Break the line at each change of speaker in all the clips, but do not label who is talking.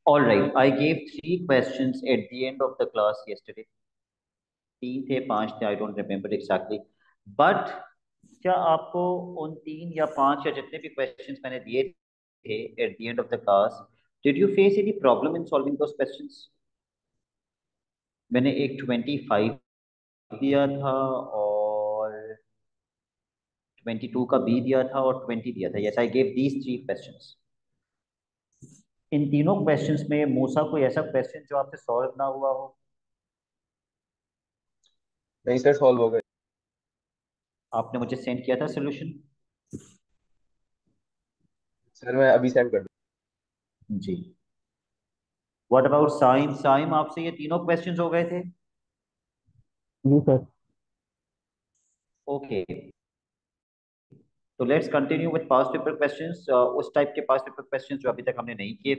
All right, I gave three questions at the end of the class yesterday. तीन थे पांच थे, I don't remember exactly, but क्या आपको उन तीन या पांच या जितने भी क्वेश्चंस मैंने दिए थे at the end of the class, did you face any problem in solving those questions? मैंने एक 25 दिया था और 22 का बी दिया था और 20 दिया था। Yes, I gave these three questions. इन तीनों क्वेश्चंस में मूसा कोई ऐसा क्वेश्चन जो आपसे सॉल्व ना हुआ हो?
नहीं सर, सॉल्व हो गए।
आपने मुझे सेंड किया था सोल्यूशन।
सर मैं अभी सेंड कर
जी। What about Saim? साइम आपसे ये तीनों क्वेश्चंस हो गए थे?
जी सर।
ओके, तो let's continue with past paper questions, उस टाइप के पास्ट पेपर क्वेश्चंस जो अभी तक हमने नहीं किए।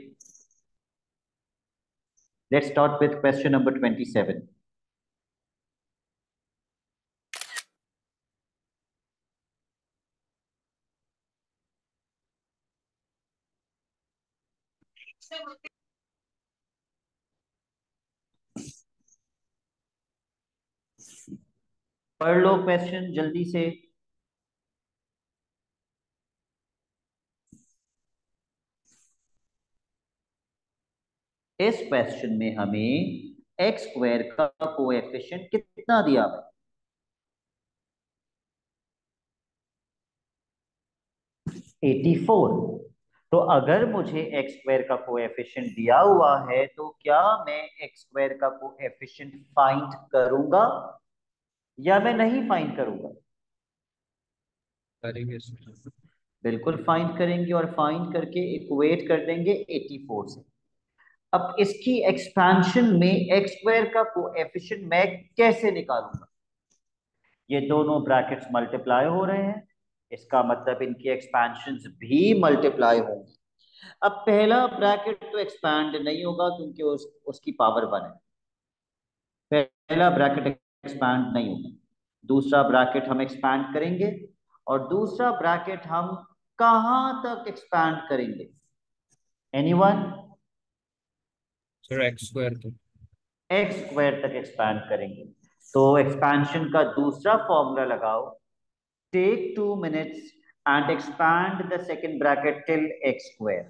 Let's start with question number 27। पढ़ लो क्वेश्चन जल्दी से। इस क्वेश्चन में हमें एक्स स्क्वायर का कोएफिशिएंट कितना दिया है? 84। तो अगर मुझे एक्स स्क्वायर का कोएफिशिएंट दिया हुआ है तो क्या मैं एक्स स्क्वायर का कोएफिशिएंट फाइंड करूंगा या मैं नहीं फाइंड करूंगा?
करेंगे सर।
बिल्कुल फाइंड करेंगे और फाइंड करके इक्वेट कर देंगे 84 से। अब इसकी एक्सपेंशन में एक्स स्क्वायर का कोएफिशिएंट मैं कैसे निकालूंगा? ये दोनों ब्रैकेट्स मल्टीप्लाई हो रहे हैं, इसका मतलब इनकी एक्सपेंशंस भी मल्टीप्लाई होंगी। अब पहला ब्रैकेट तो एक्सपैंड नहीं होगा क्योंकि उसकी पावर 1 है। पहला ब्रैकेट एक्सपैंड नहीं होगा। दूसरा ब्रैकेट हम एक्सपैंड करेंगे और दूसरा ब्रैकेट हम कहां तक एक्सपैंड करेंगे? एनीवन?
सर एक्स स्क्वायर तो
एक्स स्क्वायर तक एक्सपैंड करेंगे। तो एक्सपेंशन का दूसरा फॉर्मूला लगाओ। Take 2 minutes and expand the second bracket till x square.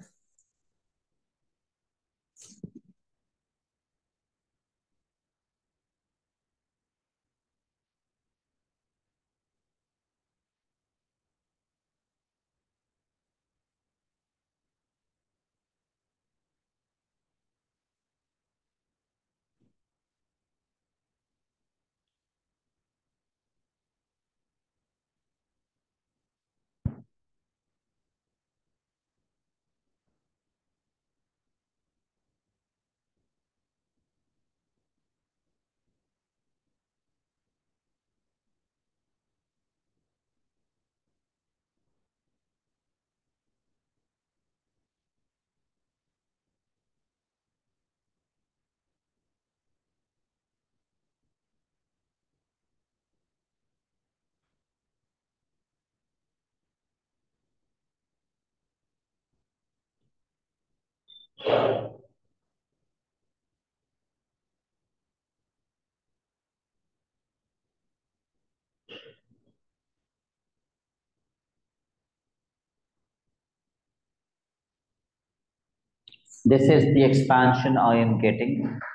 This is the expansion I am getting.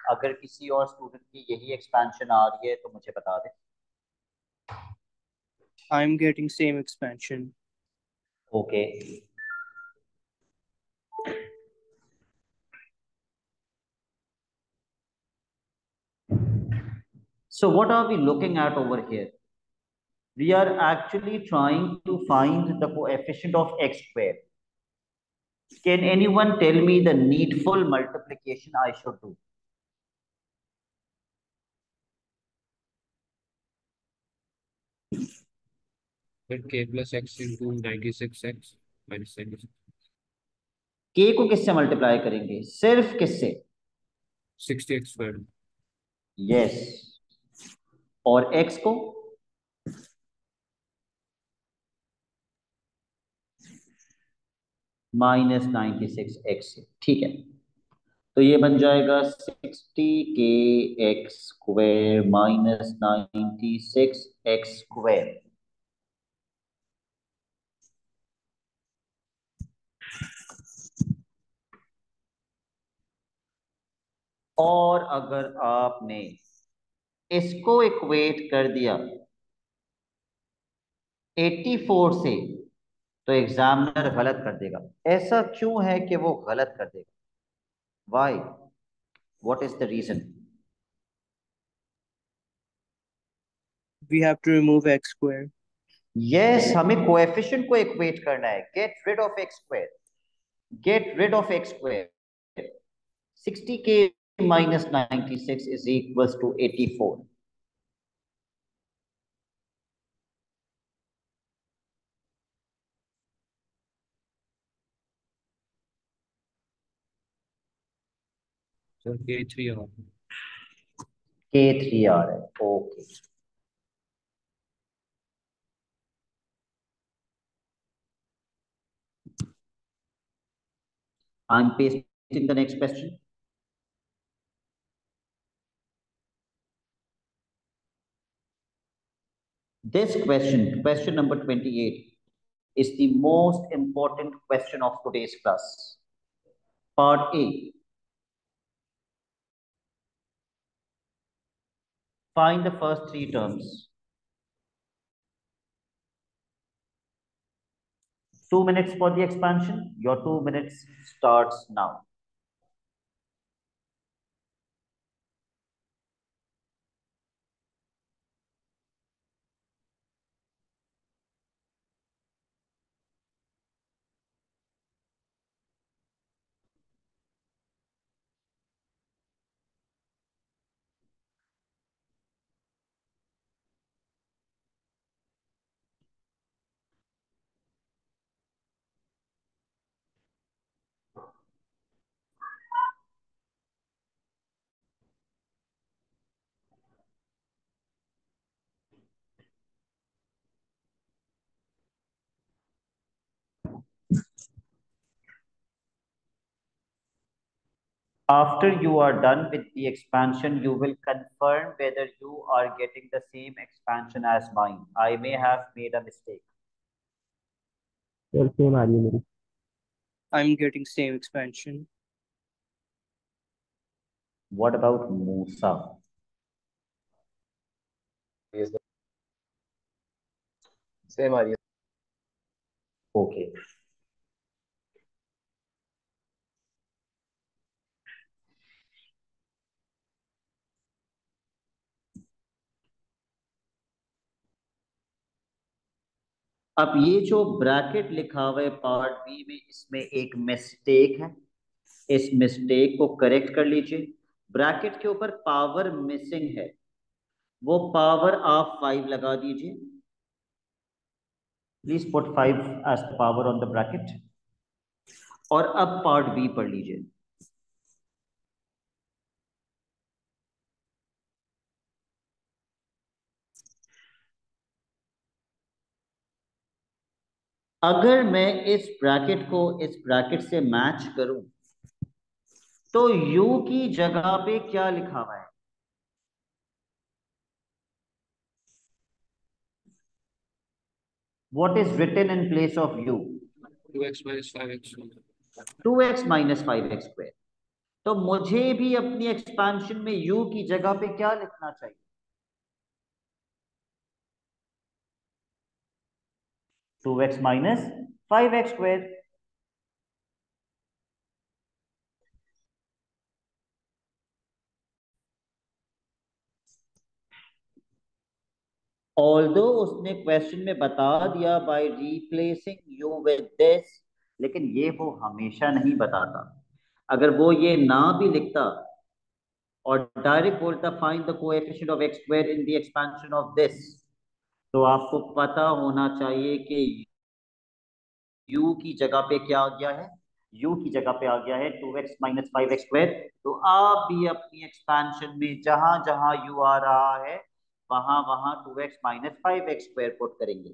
अगर किसी और स्टूडेंट की यही एक्सपेंशन आ रही है तो मुझे बता दें।
I'm getting same expansion.
Okay, so what are we looking at over here? We are actually trying to find the coefficient of x square. Can anyone tell me the needful multiplication I should do?
फिर k plus x into 96x minus 96
k को किससे multiply करेंगे? सिर्फ किससे?
60x square
yes. और x को? -96x से। ठीक है, तो ये बन जाएगा 60k x² माइनस 96x²। और अगर आपने इसको इक्वेट कर दिया 84 से, तो एग्जामिनर गलत कर देगा। ऐसा क्यों है कि वो गलत कर देगा? Why? What is the reason?
We have to remove x square.
Yes, हमें कोएफिशिएंट को इक्वेट करना है। Get rid of X square, get rid of X square. 60k minus 96 is equals to 84.
Sir K3 और
K3 आ रहा है, okay. I'm pasting the next question. This question, question number 28, is the most important question of today's class. Part A. Find the first three terms. 2 minutes for the expansion. Your 2 minutes starts now. After you are done with the expansion, you will confirm whether you are getting the same expansion as mine. I may have made a mistake.
Well, same आ रही है मेरी. I'm getting same expansion.
What about Musa?
Same आ रही है.
Okay. अब ये जो bracket लिखा हुआ है पार्ट बी में, इसमें एक मिस्टेक है। इस मिस्टेक को करेक्ट कर लीजिए। ब्रैकेट के ऊपर पावर मिसिंग है, वो पावर आप 5 लगा दीजिए। Please put 5 as the power on the bracket. और अब पार्ट बी पढ़ लीजिए। अगर मैं इस ब्रैकेट को इस ब्रैकेट से मैच करूं, तो u की जगह पे क्या लिखा हुआ है? What is written in place of u?
2x minus 5x.
2x minus 5x²। तो मुझे भी अपनी एक्सपेंशन में u की जगह पे क्या लिखना चाहिए? 2x minus 5x²। ऑल्दो उसने क्वेश्चन में बता दिया by replacing you with this, लेकिन ये वो हमेशा नहीं बताता। अगर वो ये ना भी लिखता और डायरेक्ट बोलता find the coefficient of x² in the expansion of this, तो आपको पता होना चाहिए कि u की जगह पे क्या आ गया है? u की जगह पे आ गया है 2x minus 5x²। तो आप भी अपनी एक्सपेंशन में जहां जहां u आ रहा है, वहां वहां 2x minus 5x² पुट करेंगे।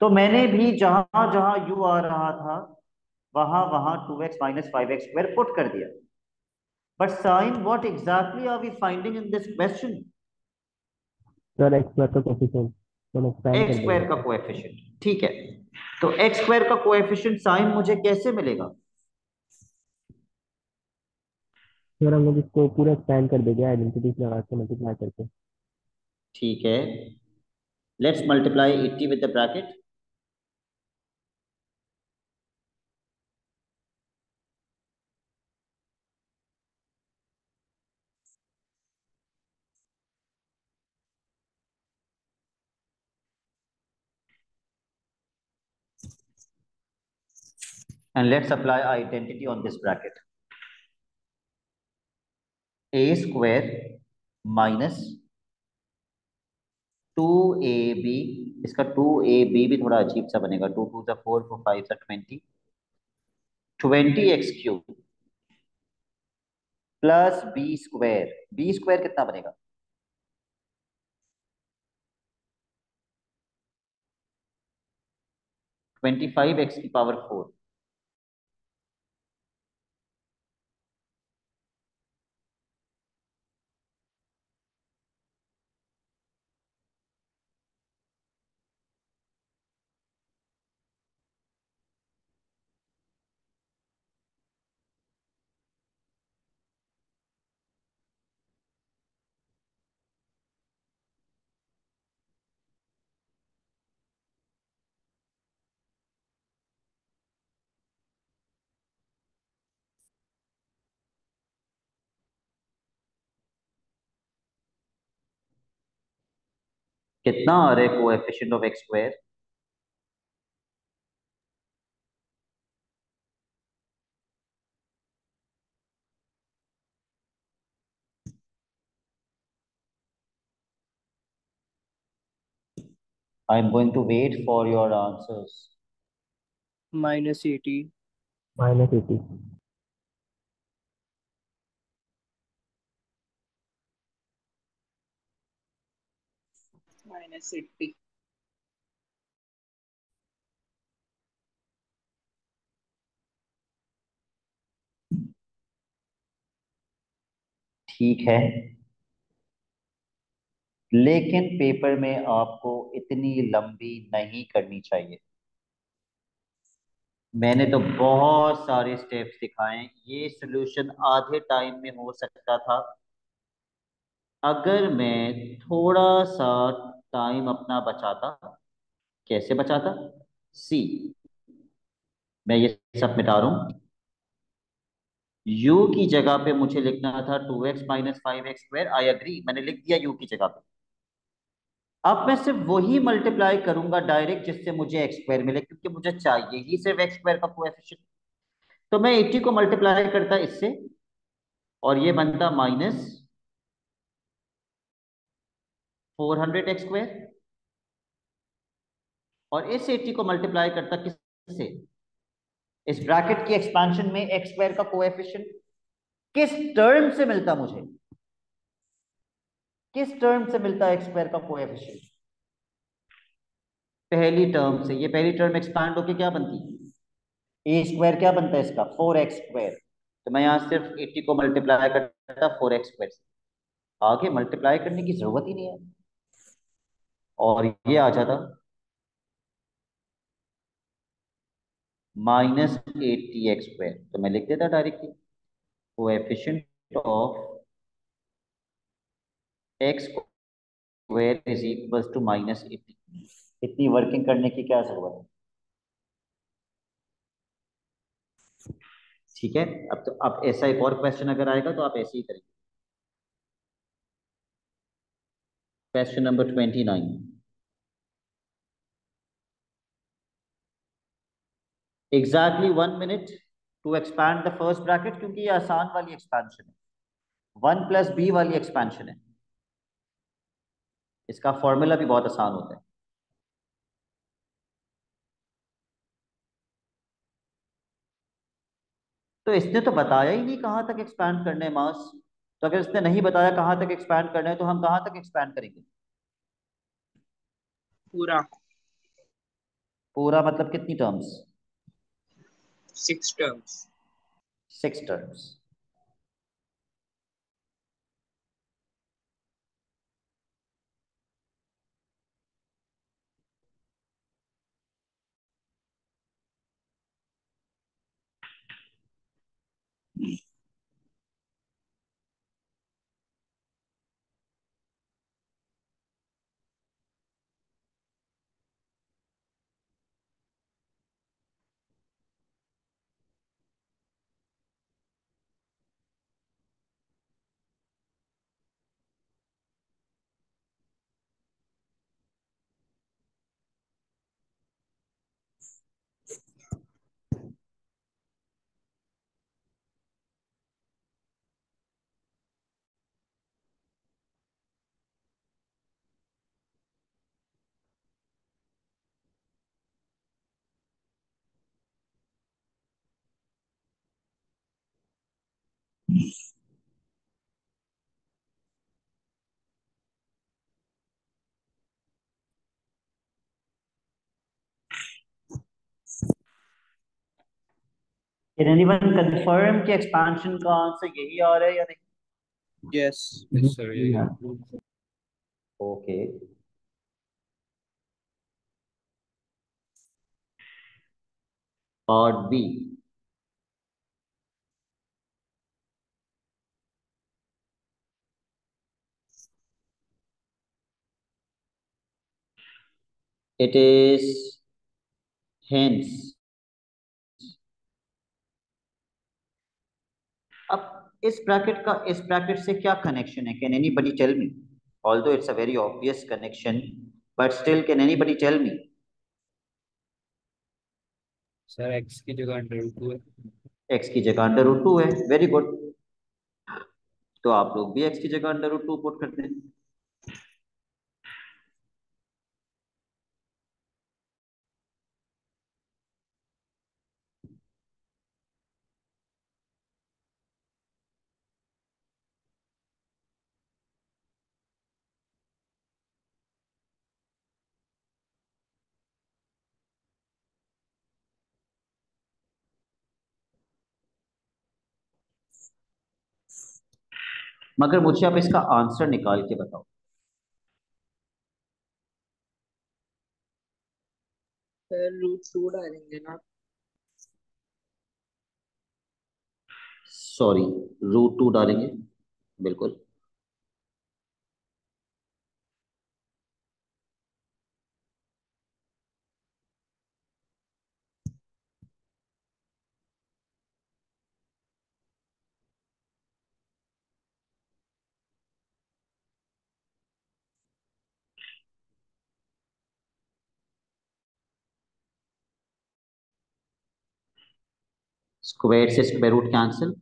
तो मैंने भी जहां जहां यू आ रहा था वहां वहां 2x - 5x² पुट कर दिया. But sign, what exactly are we finding in this question?
Sir X square का कोफिशिएंट तो हम एक्सपेंड
एक्स
कर
स्क्वायर
देंगे
का
सर।
कोएफिशिएंट. ठीक है, तो एक्स स्क्वायर का कोएफिशिएंट साइन मुझे कैसे मिलेगा?
सर हम लोग इसको पूरा एक्सपेंड कर देंगे आइडेंटिटीज लगा के मल्टीप्लाई करके।
ठीक है, let's multiply 80 with the bracket. And let's apply identity on this bracket. A square minus 2ab, इसका 2ab भी थोड़ा अजीब सा बनेगा. 2 2 सा 4, 4 5 सा 20, 20x³ plus B square. B square कितना बनेगा? 25x⁴. कितना आ रहा है coefficient of X square? I am going to wait for your answers.
-80.
-80.
-80.
ठीक है, लेकिन पेपर में आपको इतनी लंबी नहीं करनी चाहिए. मैंने तो बहुत सारे स्टेप्स दिखाए. ये सॉल्यूशन आधे टाइम में हो सकता था अगर मैं थोड़ा सा टाइम अपना बचाता. कैसे बचाता? सी, मैं ये सब मिटा रहा हूं. u की जगह पे मुझे लिखना था 2x - 5x². आई एग्री, मैंने लिख दिया u की जगह पे. अब मैं सिर्फ वही मल्टीप्लाई करूंगा डायरेक्ट जिससे मुझे एक्स स्क्वायर मिले, क्योंकि मुझे चाहिए ही सिर्फ एक्स स्क्वायर का कोएफिशिएंट. तो मैं 80 को मल्टीप्लाई करता इससे और ये बनता -400x². और इस 80 को मल्टीप्लाई करता किससे? इस ब्रैकेट की एक्सपेंशन में एक्स स्क्वायर का कोएफिशिएंट किस टर्म से मिलता मुझे? किस टर्म से मिलता है एक्स स्क्वायर का कोएफिशिएंट? पहली टर्म से. ये पहली टर्म एक्सपैंड होके क्या बनती? ए स्क्वायर. क्या बनता है इसका? 4x². तो मैं यहां सिर्फ 80 को मल्टीप्लाई करता 4x² से. आगे मल्टीप्लाई करने की जरूरत ही नहीं है और ये आ जाता -80x². तो मैं लिख देता directly coefficient of X square is equal to -80. इतनी वर्किंग करने की क्या जरूरत है? ठीक है, अब तो अब ऐसा एक और क्वेश्चन अगर आएगा तो आप ऐसे ही करेंगे. Question number 29. Exactly 1 minute to expand the first bracket, क्योंकि ये आसान वाली एक्सपेंशन है. 1 + b वाली एक्सपेंशन है. इसका फॉर्मूला भी बहुत आसान होता है. तो इसने तो बताया ही नहीं कहां तक एक्सपैंड करना है मास. तो अगर इसने नहीं बताया कहां तक एक्सपैंड करना है तो हम कहां तक एक्सपैंड करेंगे?
पूरा.
पूरा मतलब कितनी terms?
6 terms.
6 terms. Can anyone confirm कि एक्सपेंशन का आंसर यही आ रहा है या नहीं?
Yes.
Yes, sir.
Yeah.
Yeah.
Okay. Part B. It is hence. अब इस ब्रैकेट से क्या कनेक्शन है? Can anybody tell me? Although it's a very obvious connection, but still can anybody tell me?
Sir x की जगह √2 है।
X की जगह √2 है। Very good. तो आप लोग भी एक्स की जगह √2 पुट करते हैं। मगर मुझे आप इसका आंसर निकाल के बताओ।
सर √2 डालेंगे ना?
सॉरी, √2 डालेंगे, बिल्कुल। स्क्वायर से स्क्वायर रूट कैंसिल।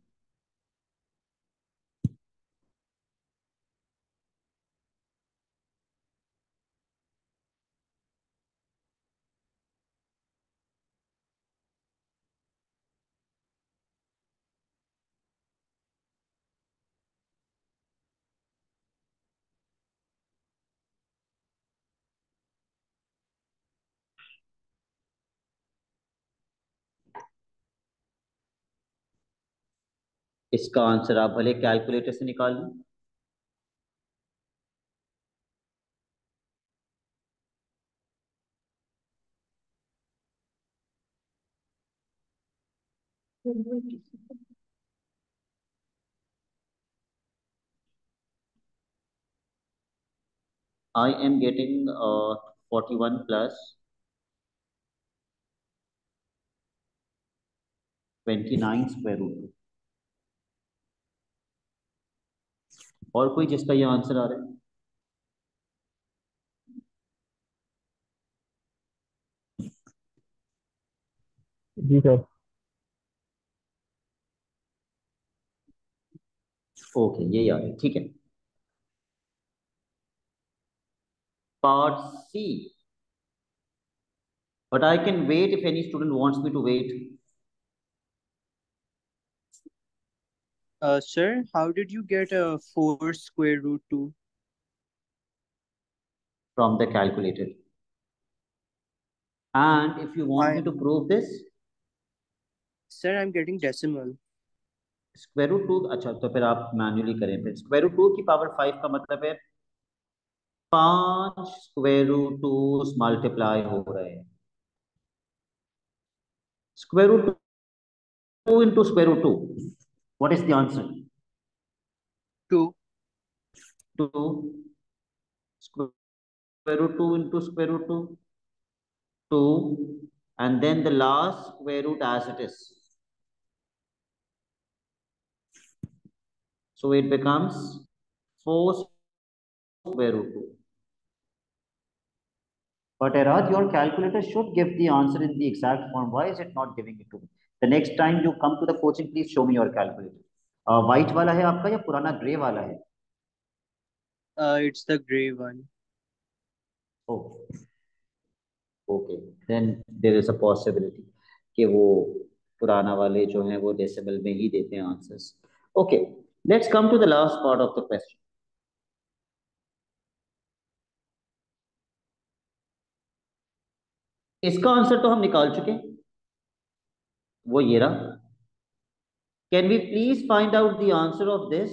इसका आंसर आप भले कैलकुलेटर से निकाल लें। I am getting 41 plus 29 square root. और कोई जिसका ये आंसर आ रहा है?
जी सर।
ओके, यही आ रहा है, ठीक है। Part C. But I can wait if any student wants me to wait.
Sir, how did you get a 4 square root 2?
From the calculator. And if you want me to
I'm
prove this,
sir, I'm getting decimal.
Square root two, अच्छा तो फिर आप manually करें। फिर square root two की power 5 का मतलब है 5 स्क्वायर रूट टू मल्टीप्लाई हो रहे हैं। Square root 2 into square root 2, what is the answer?
2.
2 square root 2 into square root 2, 2, and then the last square root as it is, so it becomes 4 square root 2. But Arad, your calculator should give the answer in the exact form. Why is it not giving it to me? The next time you come to the coaching, please show me your calculator. White वाला है आपका या पुराना grey वाला है?
It's the gray one.
Oh, okay. Then there is a possibility कि वो पुराना वाले जो हैं वो डेसिमल में ही देते हैं answers. Okay, let's come to the last part of the question. इसका आंसर तो हम निकाल चुके हैं, वो ये रहा। Can we please find out the answer of this?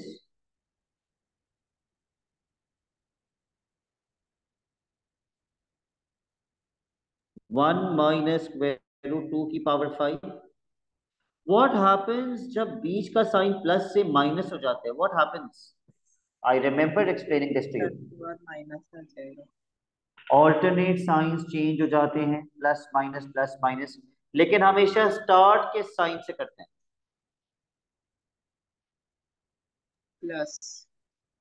One minus square root two की पावर 5। What happens जब बीच का साइन प्लस से माइनस हो जाता है? What happens? I remember explaining this to you.
Minus में जाएगा.
ऑल्टरनेट साइंस चेंज हो जाते हैं, प्लस माइनस, लेकिन हमेशा स्टार्ट के साइन से करते हैं।
प्लस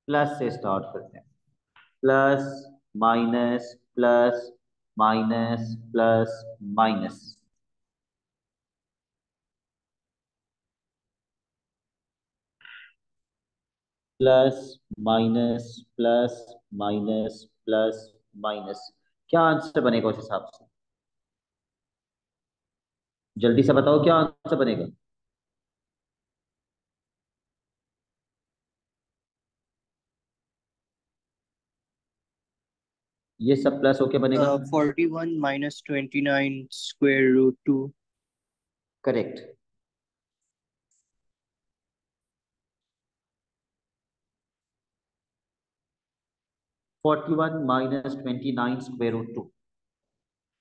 प्लस से स्टार्ट करते हैं। Plus minus plus minus plus minus. Plus minus plus minus plus minus. क्या आंसर बनेगा उस हिसाब से? जल्दी से बताओ क्या आंसर बनेगा। ये सब प्लस होके बनेगा।
41 minus 29 square root 2.
Correct. Forty one minus 29 square root 2।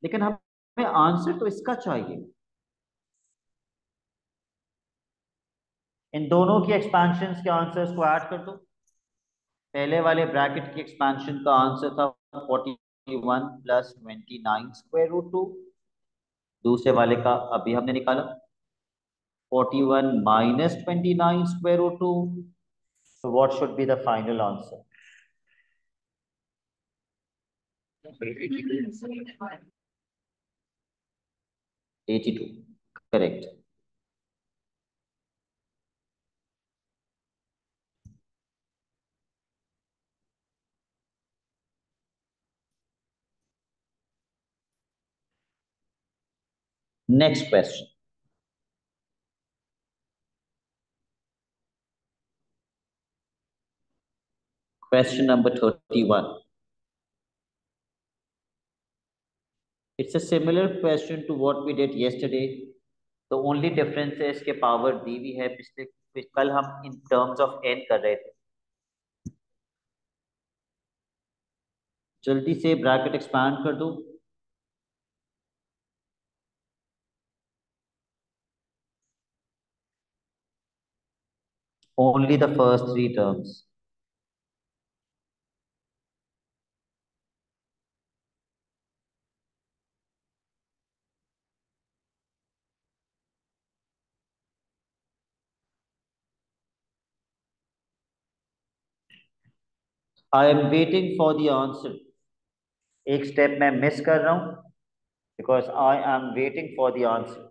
लेकिन हमें आंसर तो इसका चाहिए। इन दोनों की एक्सपेंशन के आंसर्स को ऐड कर दो। पहले वाले ब्रैकेट की एक्सपेंशन का आंसर था 41 प्लस 29 स्क्वायर रूट 2। दूसरे वाले का अभी हमने निकाला 41 minus 29 square root 2. So what should be the final answer? 82. Correct. Next question. Question number 31. It's a similar question to what we did yesterday. The only difference है इसके power दी हुई है। पिछले कल हम इन टर्म्स ऑफ n कर रहे थे। जल्दी से ब्रैकेट एक्सपैंड कर दो। Only the first three terms. I am waiting for the answer. एक स्टेप मैं मिस कर रहा हूं because I am waiting for the answer.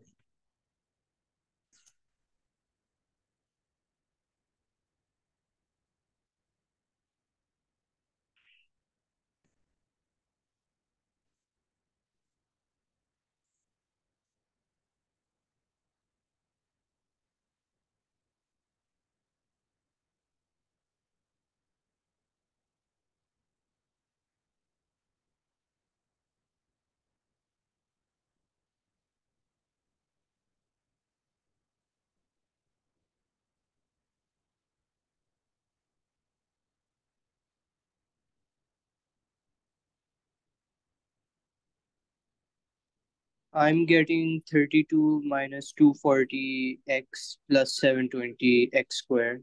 I'm getting 32 minus 240x plus 720x squared.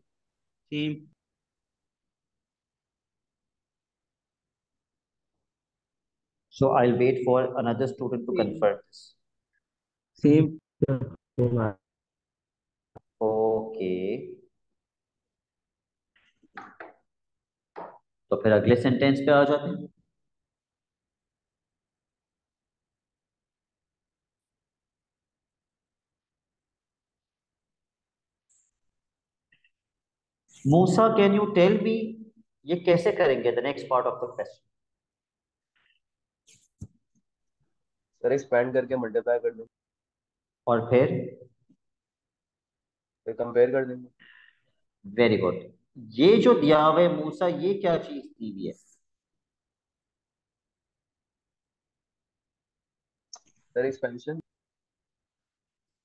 Same. So I'll wait for another student to confirm this.
Same same आ
Okay. तो फिर अगले sentence पे आ जाते हैं। Musa can you tell me ये कैसे करेंगे the next part of the question.
Sir expand करके मल्टीप्लाई कर देंगे,
और फिर
फिर कंपेयर कर देंगे।
Very good. ये जो दिया हुआ है मूसा ये क्या चीज दी हुई है।
Sir expansion.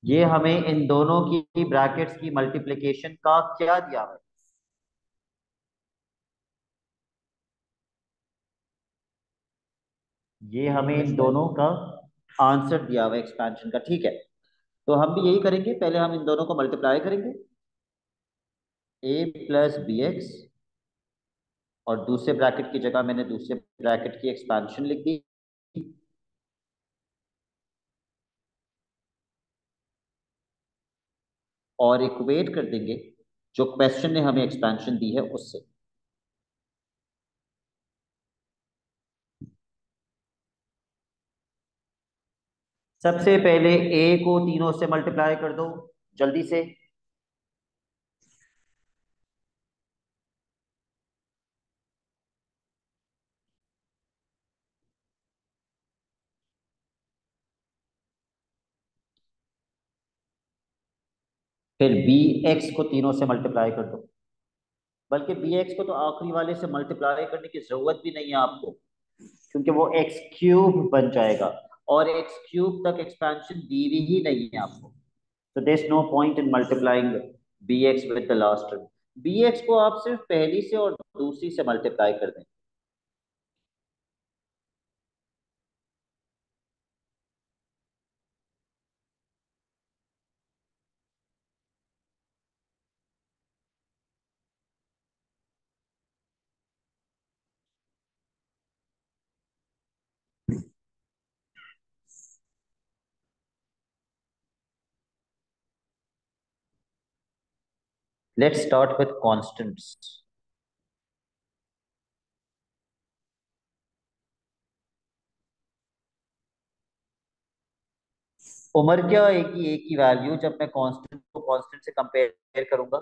ये हमें इन दोनों की ब्रैकेट्स की मल्टीप्लिकेशन का क्या दिया हुआ है। ये हमें इन दोनों का आंसर दिया हुआ है एक्सपेंशन का। ठीक है तो हम भी यही करेंगे पहले हम इन दोनों को मल्टीप्लाई करेंगे a प्लस बी एक्स और दूसरे ब्रैकेट की जगह मैंने दूसरे ब्रैकेट की एक्सपेंशन लिख दी। और इक्वेट कर देंगे जो क्वेश्चन ने हमें एक्सपेंशन दी है उससे। सबसे पहले a को तीनों से मल्टीप्लाई कर दो जल्दी से। फिर बी एक्स को तीनों से मल्टीप्लाई कर दो। बल्कि बी एक्स को तो आखिरी वाले से मल्टीप्लाई करने की जरूरत भी नहीं है आपको क्योंकि वो एक्स क्यूब बन जाएगा और एक्स क्यूब तक एक्सपेंशन दी हुई ही नहीं है आपको। So there's no point in multiplying bx with the last term. bx को आप सिर्फ पहली से और दूसरी से मल्टीप्लाई कर दें। Let's start with constants. उम्र क्या आएगी a की वैल्यू जब मैं कांस्टेंट को कांस्टेंट से कंपेयर करूंगा।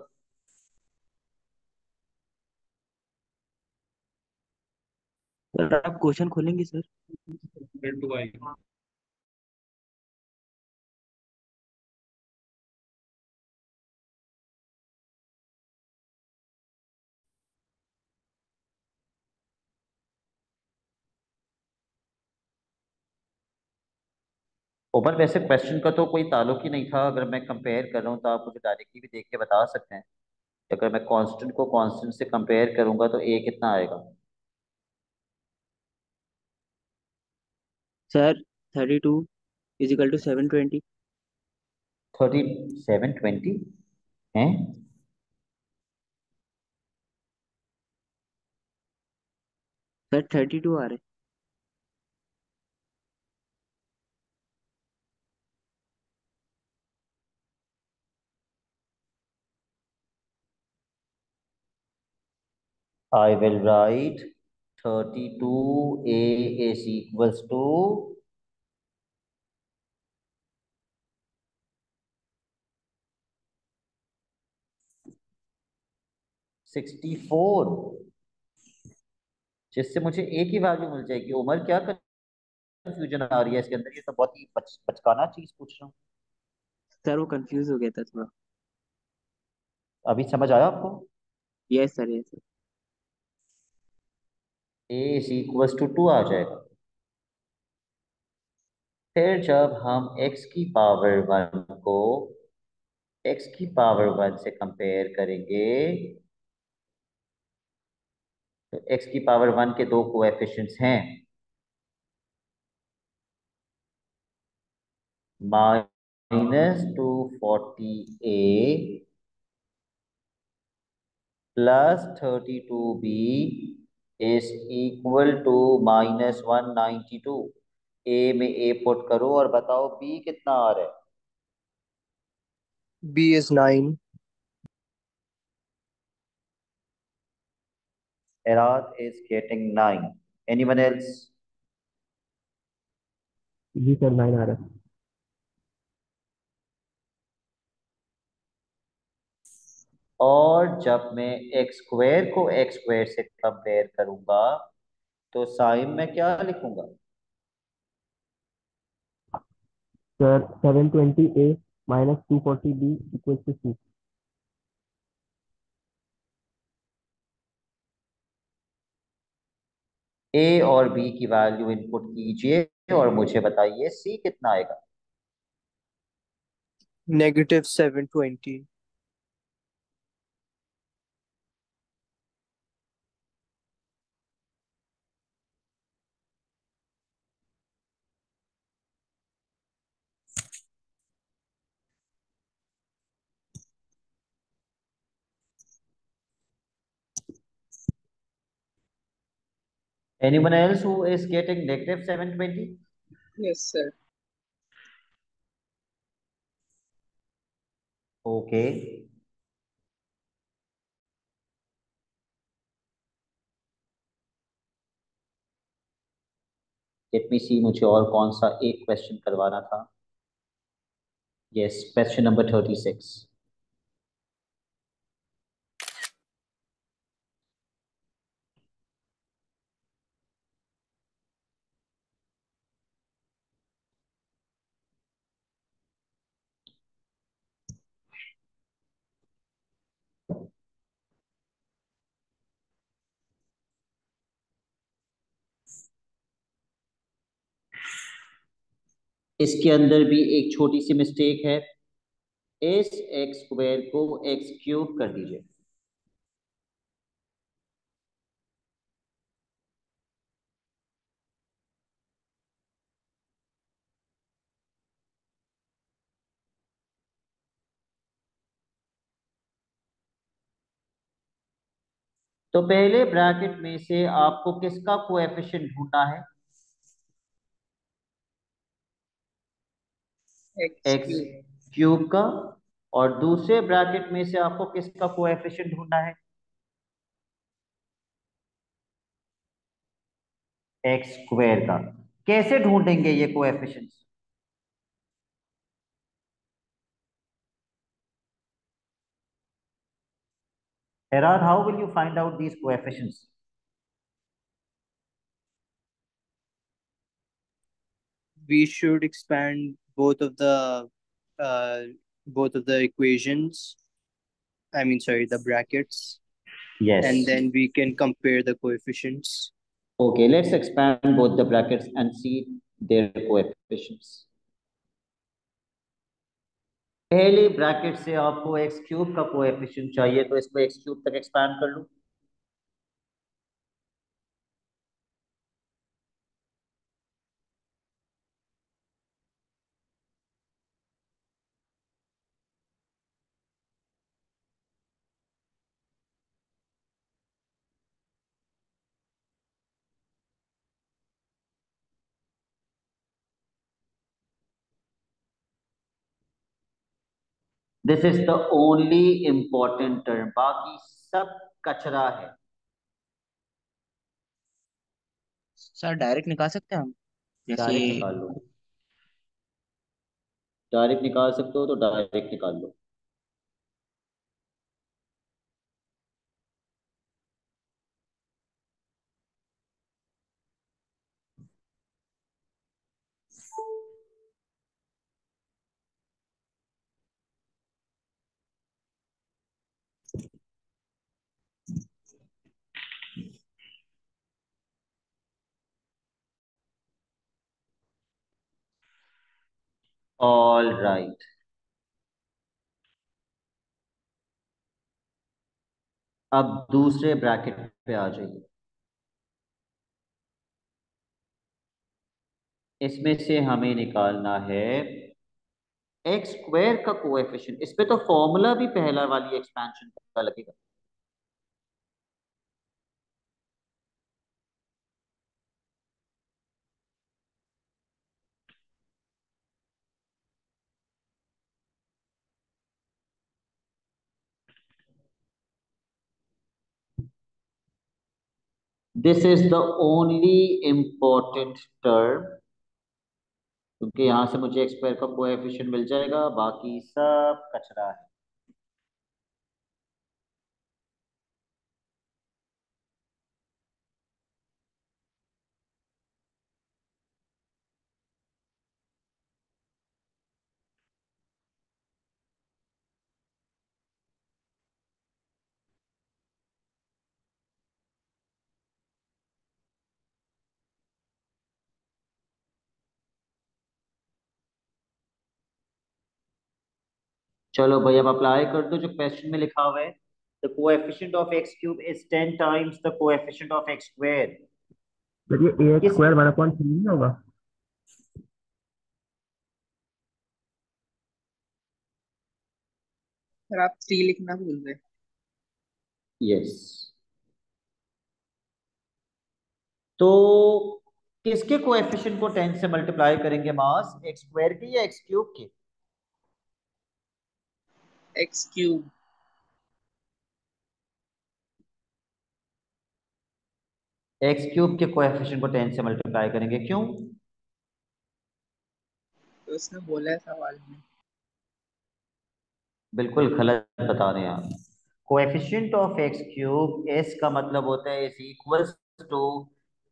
सर आप क्वेश्चन खोलेंगे सर
फिर टू आई।
उम्र वैसे क्वेश्चन का तो कोई ताल्लुक ही नहीं था। अगर मैं कंपेयर कर रहा हूँ तो आप मुझे डायरेक्टली भी देख के बता सकते हैं। अगर मैं कांस्टेंट को कांस्टेंट से कंपेयर करूंगा तो a कितना आएगा।
सर 32 इजिकल टू 720
3720 है।
सर 32 आ रहे
I will write 32a is equals to 64 जिससे मुझे a की वैल्यू मिल जाएगी। उम्र क्या कंफ्यूजन आ रही है इसके अंदर। ये तो बहुत ही बचकाना चीज पूछ रहा हूँ।
सर वो कंफ्यूज हो गया था थोड़ा
अभी समझ आया आपको।
Yes sir yes sir
a is equals to 2 आ जाएगा। फिर जब हम x की पावर 1 को x की पावर 1 से कंपेयर करेंगे तो x की पावर 1 के 2 कोएफिशिएंट्स हैं। -240a plus 32b is equal to -192। A में ए पुट करो और बताओ बी कितना आ रहा है।
B is 9.
Herat is getting 9. Anyone else?
जी सर 9 आ रहा है।
और जब मैं एक्स स्क्वायर को एक्स स्क्वायर से कंपेयर करूंगा तो साइन में क्या लिखूंगा।
Sir 720 a minus 240 b equal to c.
A और बी की वैल्यू इनपुट कीजिए और मुझे बताइए सी कितना आएगा।
-720.
Anyone else who is getting -720?
Yes, sir.
Okay. Let me see मुझे और कौन सा एक क्वेश्चन करवाना था। Yes, question number 36। इसके अंदर भी एक छोटी सी मिस्टेक है। इस एक्स स्क्वायर को एक्स क्यूब कर दीजिए। तो पहले ब्रैकेट में से आपको किसका कोएफिशिएंट ढूंढना है।
X
x
cube.
क्यूब का। और दूसरे ब्रैकेट में से आपको किसका कोएफिशिएंट ढूंढना है। एक्स स्क्वायर का। कैसे ढूंढेंगे ये coefficients. Herad, how will you find out these coefficients?
We should expand uh, both of the equations. I mean, sorry, the brackets, and
Yes.
then we can compare the coefficients.
Okay, let's expand both the brackets and see their coefficients. पहले bracket से आपको x cube का coefficient चाहिए तो इसको x cube तक expand कर लो। This is the only important term, बाकी सब कचरा है।
सर डायरेक्ट निकाल सकते हैं हम जैसे।
डायरेक्ट निकाल लो। डायरेक्ट निकाल सकते हो तो डायरेक्ट निकाल लो। All right. अब दूसरे ब्रैकेट पे आ जाइए। इसमें से हमें निकालना है एक्स स्क्वायर का कोएफिशिएंट, इस पे तो फॉर्मूला भी पहला वाली एक्सपेंशन का लगेगा। This is the only important term, क्योंकि यहां से मुझे एक्स स्क्वायर का कोएफिशिएंट मिल जाएगा, बाकी सब कचरा है। चलो भाई अब अप्लाई कर दो जो क्वेश्चन में लिखा हुआ है। The coefficient of X cube is 10 times the coefficient of X square.
Sir ये ए एक्स
किस
स्क्वायर 1/3 नहीं होगा?
सर आप 3 लिखना भूल गए।
यस, तो किसके कोएफिशिएंट को 10 से मल्टीप्लाई करेंगे मास, एक्स स्क्वायर के या एक्स क्यूब के?
X cube.
एक्स क्यूब के कोएफिशिएंट को 10 से मल्टीप्लाई करेंगे, क्यों?
तो उसने बोला है सवाल में।
बिल्कुल गलत बता रहे हैं आप। Coefficient of X cube, S का मतलब होता है is equals to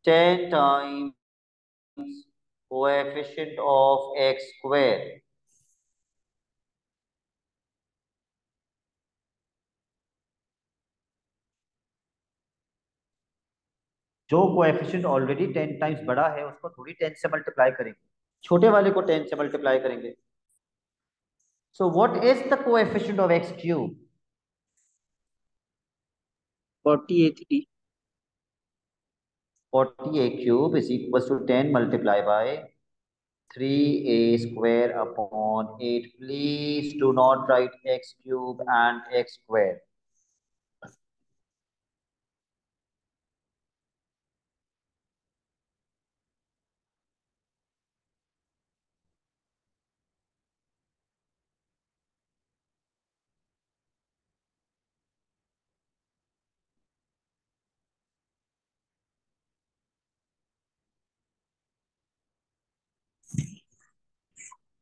10 times coefficient of X square. जो कोएफिशिएंट ऑलरेडी 10 टाइम्स बड़ा है उसको थोड़ी 10 से मल्टीप्लाई करेंगे, छोटे वाले को 10 से मल्टीप्लाई करेंगे। So what is the coefficient of X cube?
48
40a cube is equals to 10 multiplied by 3a square upon 8. Please do not write x cube and x square.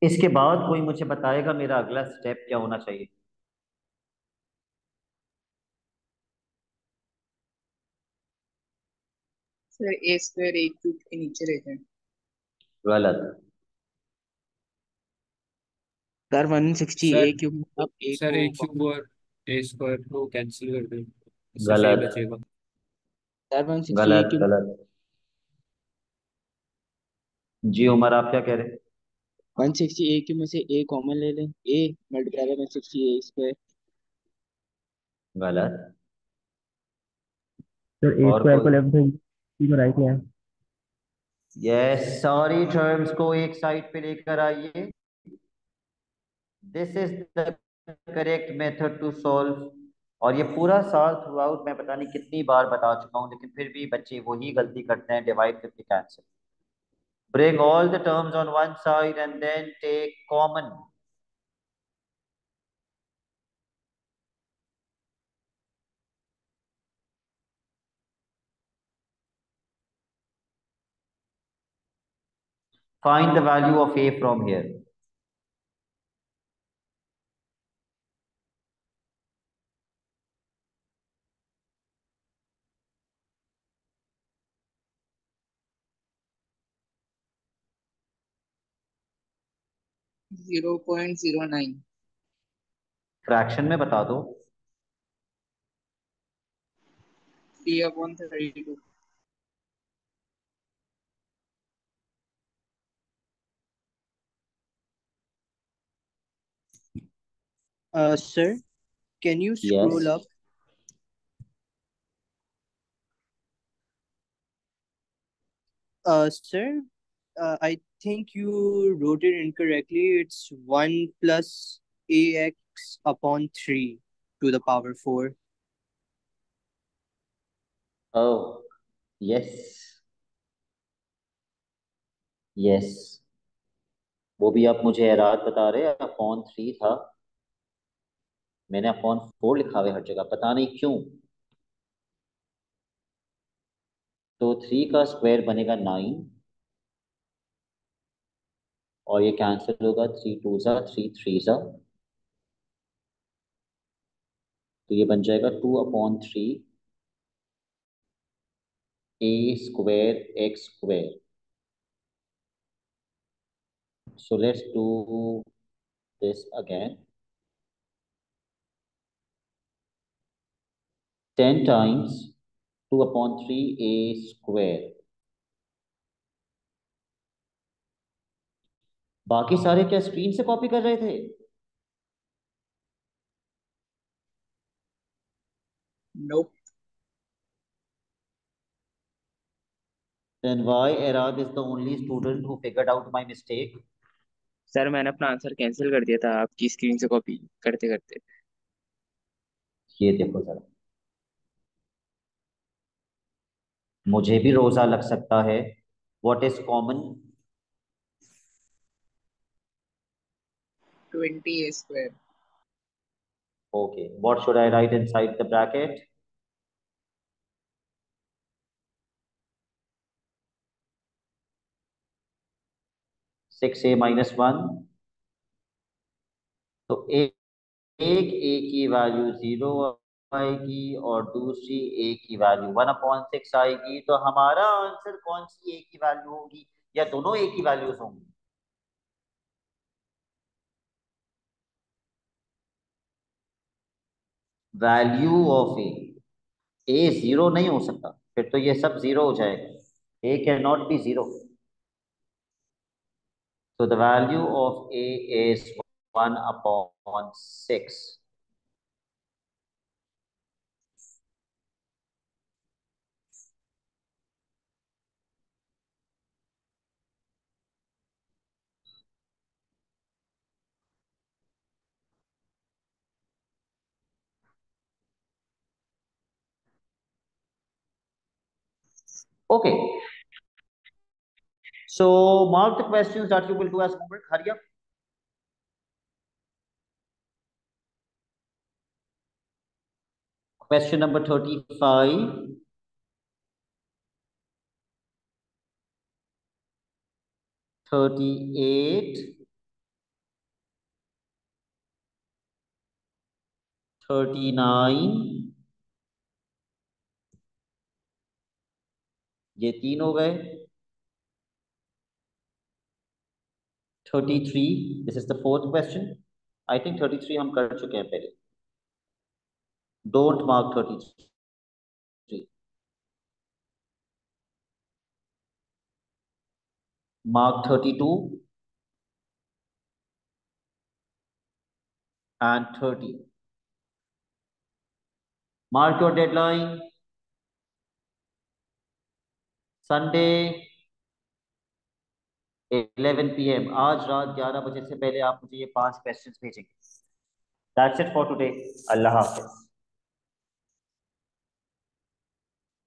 इसके बाद कोई मुझे बताएगा मेरा अगला स्टेप क्या होना चाहिए?
सर ए स्क्वायर ए क्यूब के नीचे रहते हैं।
गलत।
सर 160
सर
ए क्यूब में आप ए
सर
को
ए क्यूब और ए स्क्वायर को कैंसिल कर दें, इससे सही
गलत।
बचेगा।
सर 160 ए
गलत।
क्यूब।
गलत। जी उमर, आप क्या कह रहे हैं?
160 ए क्यूब में से ए कॉमन ले लें, A multiply by 160 A square.
गलत।
सर ए
और
स्क्वायर को
कोई?
लेफ्ट में, सी को राइट में है।
यस, सारी टर्म्स को एक साइड पे लेकर आइए। This is the correct method to solve. और ये पूरा साल थ्रू आउट मैं पता नहीं कितनी बार बता चुका हूँ, लेकिन फिर भी बच्चे वही गलती करते हैं, डिवाइड करके cancel. Bring all the terms on one side and then take common. Find the value of a from here.
Zero point zero nine.
Fraction में बता दो।
3/32।
Sir, can you
Yes.
scroll up? Sir, I think you wrote it incorrectly. It's 1 plus ax upon 3 to the power 4.
Oh yes, yes, वो भी आप मुझे error बता रहे हैं, अपॉन 3 था, मैंने अपॉन 4 लिखा हुआ है हर जगह, पता नहीं क्यों। तो 3 का स्क्वायर बनेगा 9, और ये कैंसिल होगा, 3 टू ज़ा 3 3 ज़ा, तो ये बन जाएगा 2/3 a square x square. So let's do this again. 10 times 2/3 a square. बाकी सारे क्या स्क्रीन से कॉपी कर रहे थे?
Nope.
Then why Arad is the only student who figured out my mistake?
Sir मैंने अपना आंसर कैंसिल कर दिया था आपकी स्क्रीन से कॉपी करते करते।
ये देखो जरा, मुझे भी रोजा लग सकता है। What is common?
20 a square.
Okay. What should I write inside the bracket? 6a minus 1. तो एक ए की वैल्यू 0 आएगी और दूसरी ए की वैल्यू 1/6 आएगी। तो हमारा आंसर कौन सी ए की वैल्यू होगी, या दोनों ए की वैल्यूज होंगी? वैल्यू ऑफ ए 0 नहीं हो सकता, फिर तो ये सब 0 हो जाएगा। A can not be 0। So the value of A is 1/6. Okay. So mark the questions that you will do as homework. Hurry up. Question number 35. 38. 39, ये 3 हो गए। 33, this is the fourth question. I think 33 हम कर चुके हैं पहले। Don't mark 33, mark 32 and 30. Mark your deadline. Sunday 11 PM, आज रात 11 बजे से पहले आप मुझे ये 5 क्वेश्चंस भेजेंगे। That's it for today. Allah Hafiz.